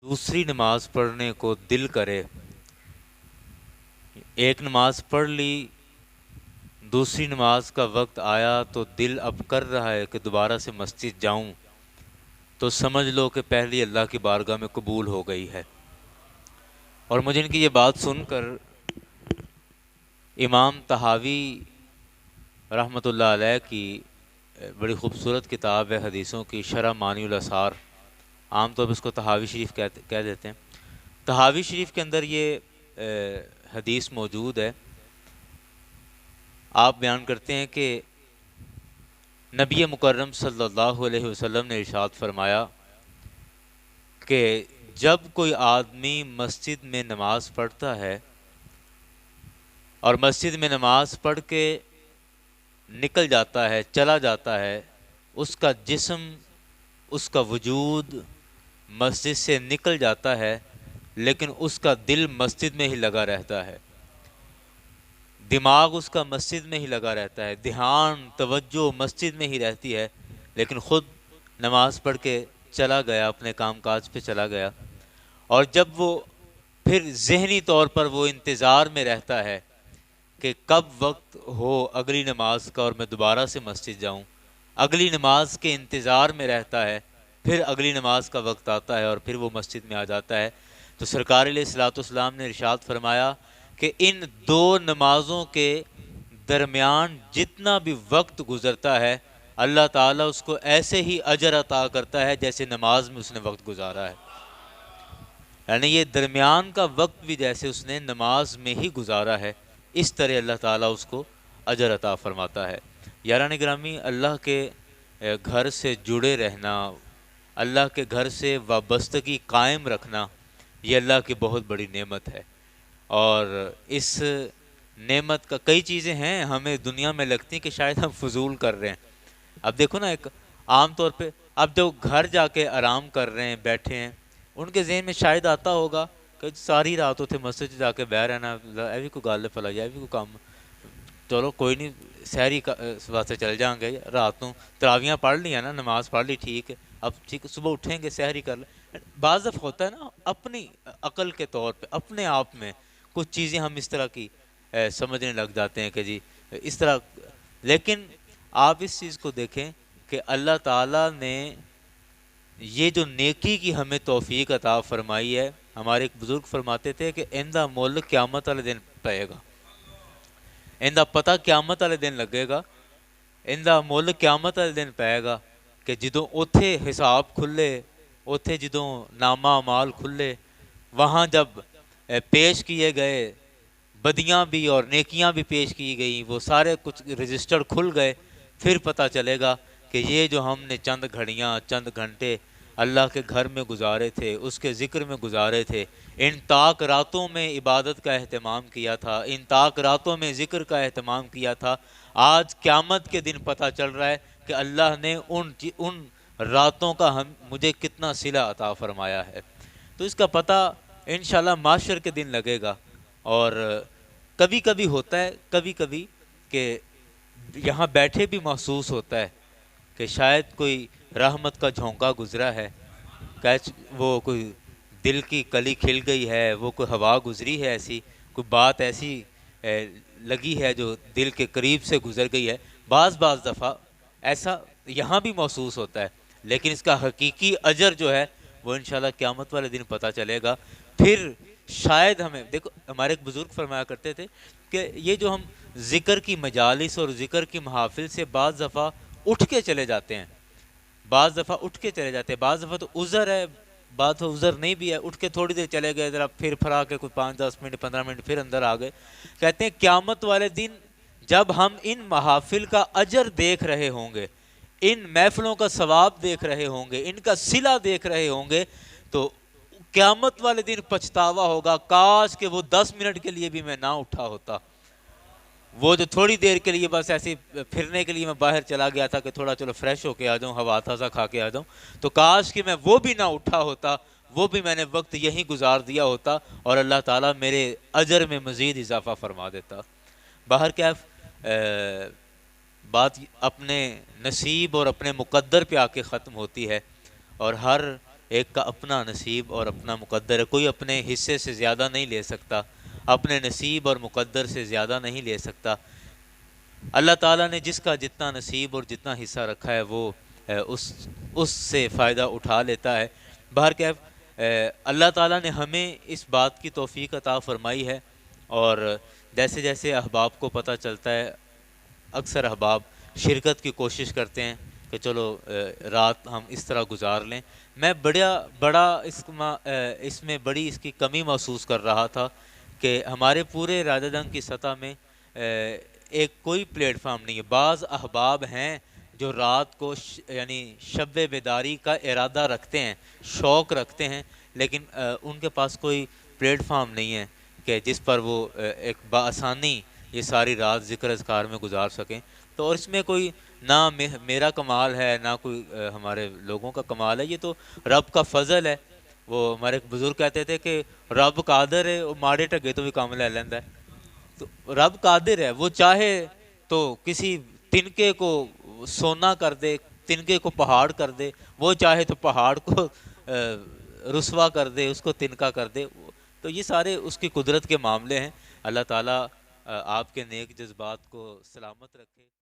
دوسری نماز پڑھنے کو دل کرے، ایک نماز پڑھ لی، دوسری نماز کا وقت آیا تو دل اب کر رہا ہے کہ دوبارہ سے مسجد جاؤں، تو سمجھ لو کہ پہلی اللہ کی بارگاہ میں قبول ہو گئی ہے۔ اور مجھے ان کی یہ بات سن کر امام طحاوی رحمۃ اللہ علیہ کی بڑی خوبصورت کتاب ہے حدیثوں کی، شرح معنی الاثار، عام طور پہ اس کو طحاوی شریف کہہ دیتے ہیں۔ طحاوی شریف کے اندر یہ حدیث موجود ہے۔ آپ بیان کرتے ہیں کہ نبی مکرم صلی اللہ علیہ وسلم نے ارشاد فرمایا کہ جب کوئی آدمی مسجد میں نماز پڑھتا ہے اور مسجد میں نماز پڑھ کے نکل جاتا ہے، چلا جاتا ہے، اس کا جسم، اس کا وجود مسجد سے نکل جاتا ہے، لیکن اس کا دل مسجد میں ہی لگا رہتا ہے، دماغ اس کا مسجد میں ہی لگا رہتا ہے، دھیان توجہ مسجد میں ہی رہتی ہے، لیکن خود نماز پڑھ کے چلا گیا، اپنے کام کاج پہ چلا گیا، اور جب وہ پھر ذہنی طور پر وہ انتظار میں رہتا ہے کہ کب وقت ہو اگلی نماز کا اور میں دوبارہ سے مسجد جاؤں، اگلی نماز کے انتظار میں رہتا ہے، پھر اگلی نماز کا وقت آتا ہے اور پھر وہ مسجد میں آ جاتا ہے، تو سرکار علیہ الصلوۃ والسلام نے ارشاد فرمایا کہ ان دو نمازوں کے درمیان جتنا بھی وقت گزرتا ہے اللہ تعالیٰ اس کو ایسے ہی اجر عطا کرتا ہے جیسے نماز میں اس نے وقت گزارا ہے، یعنی یہ درمیان کا وقت بھی جیسے اس نے نماز میں ہی گزارا ہے، اس طرح اللہ تعالیٰ اس کو اجر عطا فرماتا ہے۔ یاران گرامی، اللہ کے گھر سے جڑے رہنا، اللہ کے گھر سے وابستگی قائم رکھنا، یہ اللہ کی بہت بڑی نعمت ہے، اور اس نعمت کا کئی چیزیں ہیں ہمیں دنیا میں لگتی ہیں کہ شاید ہم فضول کر رہے ہیں۔ اب دیکھو نا، ایک عام طور پہ اب جو گھر جا کے آرام کر رہے ہیں، بیٹھے ہیں، ان کے ذہن میں شاید آتا ہوگا کہ ساری رات اتنے مسجد جا کے بہ رہنا، اے بھی کوئی گل پلا جائے، بھی کوئی کام، چلو کوئی نہیں، سحری واسطے چل جائیں گے، رات کو تراویاں پڑھ لیا نا، نماز پڑھ لی، ٹھیک ہے، اب ٹھیک صبح اٹھیں گے سحری کر لیں۔ بعض دفعہ ہوتا ہے نا، اپنی عقل کے طور پہ اپنے آپ میں کچھ چیزیں ہم اس طرح کی سمجھنے لگ جاتے ہیں کہ جی اس طرح، لیکن آپ اس چیز کو دیکھیں کہ اللہ تعالیٰ نے یہ جو نیکی کی ہمیں توفیق عطا فرمائی ہے، ہمارے ایک بزرگ فرماتے تھے کہ اندہ مول قیامت والے دن پائے گا، اندہ پتہ قیامت والے دن لگے گا، اندہ مول قیامت والے دن پائے گا کہ جدوں اوتھے حساب کھلے، اوتھے جدوں نامہ اعمال کھلے، وہاں جب پیش کیے گئے، بدیاں بھی اور نیکیاں بھی پیش کی گئیں، وہ سارے کچھ رجسٹر کھل گئے، پھر پتہ چلے گا کہ یہ جو ہم نے چند گھڑیاں، چند گھنٹے اللہ کے گھر میں گزارے تھے، اس کے ذکر میں گزارے تھے، ان طاق راتوں میں عبادت کا اہتمام کیا تھا، ان طاق راتوں میں ذکر کا اہتمام کیا تھا، آج قیامت کے دن پتہ چل رہا ہے کہ اللہ نے ان راتوں کا مجھے کتنا صلہ عطا فرمایا ہے۔ تو اس کا پتہ انشاءاللہ معاشر کے دن لگے گا۔ اور کبھی کبھی ہوتا ہے، کبھی کبھی کہ یہاں بیٹھے بھی محسوس ہوتا ہے کہ شاید کوئی رحمت کا جھونکا گزرا ہے، وہ کوئی دل کی کلی کھل گئی ہے، وہ کوئی ہوا گزری ہے، ایسی کوئی بات ایسی لگی ہے جو دل کے قریب سے گزر گئی ہے، بعض دفعہ ایسا یہاں بھی محسوس ہوتا ہے، لیکن اس کا حقیقی اجر جو ہے وہ انشاءاللہ قیامت والے دن پتہ چلے گا۔ پھر شاید ہمیں دیکھو، ہمارے ایک بزرگ فرمایا کرتے تھے کہ یہ جو ہم ذکر کی مجالس اور ذکر کی محافل سے بعض دفعہ اٹھ کے چلے جاتے ہیں، بعض دفعہ اٹھ کے چلے جاتے ہیں، بعض دفعہ تو عذر ہے، بعض دفعہ عذر نہیں بھی ہے، اٹھ کے تھوڑی دیر چلے گئے، ذرا پھر پھرا کے کوئی 5-10 منٹ 15 منٹ پھر اندر آ گئے۔ کہتے ہیں قیامت والے دن جب ہم ان محافل کا اجر دیکھ رہے ہوں گے، ان محفلوں کا ثواب دیکھ رہے ہوں گے، ان کا صلہ دیکھ رہے ہوں گے، تو قیامت والے دن پچھتاوا ہوگا، کاش کہ وہ 10 منٹ کے لیے بھی میں نہ اٹھا ہوتا، وہ جو تھوڑی دیر کے لیے بس ایسے پھرنے کے لیے میں باہر چلا گیا تھا کہ تھوڑا چلو فریش ہو کے آ جاؤں، ہوا تازہ کھا کے آ جاؤں، تو کاش کہ میں وہ بھی نہ اٹھا ہوتا، وہ بھی میں نے وقت یہیں گزار دیا ہوتا، اور اللہ تعالیٰ میرے اجر میں مزید اضافہ فرما دیتا۔ باہر کیف بات اپنے نصیب اور اپنے مقدر پہ آ کے ختم ہوتی ہے، اور ہر ایک کا اپنا نصیب اور اپنا مقدر ہے، کوئی اپنے حصے سے زیادہ نہیں لے سکتا، اپنے نصیب اور مقدر سے زیادہ نہیں لے سکتا۔ اللہ تعالیٰ نے جس کا جتنا نصیب اور جتنا حصہ رکھا ہے وہ اس سے فائدہ اٹھا لیتا ہے۔ بہرکیف اللہ تعالیٰ نے ہمیں اس بات کی توفیق عطا فرمائی ہے، اور جیسے جیسے احباب کو پتہ چلتا ہے، اکثر احباب شرکت کی کوشش کرتے ہیں کہ چلو رات ہم اس طرح گزار لیں۔ میں بڑا اس میں بڑی اس کی کمی محسوس کر رہا تھا کہ ہمارے پورے راددنگ کی سطح میں ایک کوئی پلیٹ فارم نہیں ہے۔ بعض احباب ہیں جو رات کو یعنی شب بیداری کا ارادہ رکھتے ہیں، شوق رکھتے ہیں، لیکن ان کے پاس کوئی پلیٹ فارم نہیں ہے کہ جس پر وہ ایک بآسانی یہ ساری رات ذکر اذکار میں گزار سکیں۔ تو اور اس میں کوئی نہ میرا کمال ہے، نہ کوئی ہمارے لوگوں کا کمال ہے، یہ تو رب کا فضل ہے۔ وہ ہمارے ایک بزرگ کہتے تھے کہ رب قادر ہے، وہ ماڑے ٹگے تو بھی کام لے لیندہ ہے۔ تو رب قادر ہے، وہ چاہے تو کسی تنکے کو سونا کر دے، تنکے کو پہاڑ کر دے، وہ چاہے تو پہاڑ کو رسوا کر دے، اس کو تنکا کر دے۔ تو یہ سارے اس کی قدرت کے معاملے ہیں۔ اللہ تعالیٰ آپ کے نیک جذبات کو سلامت رکھے۔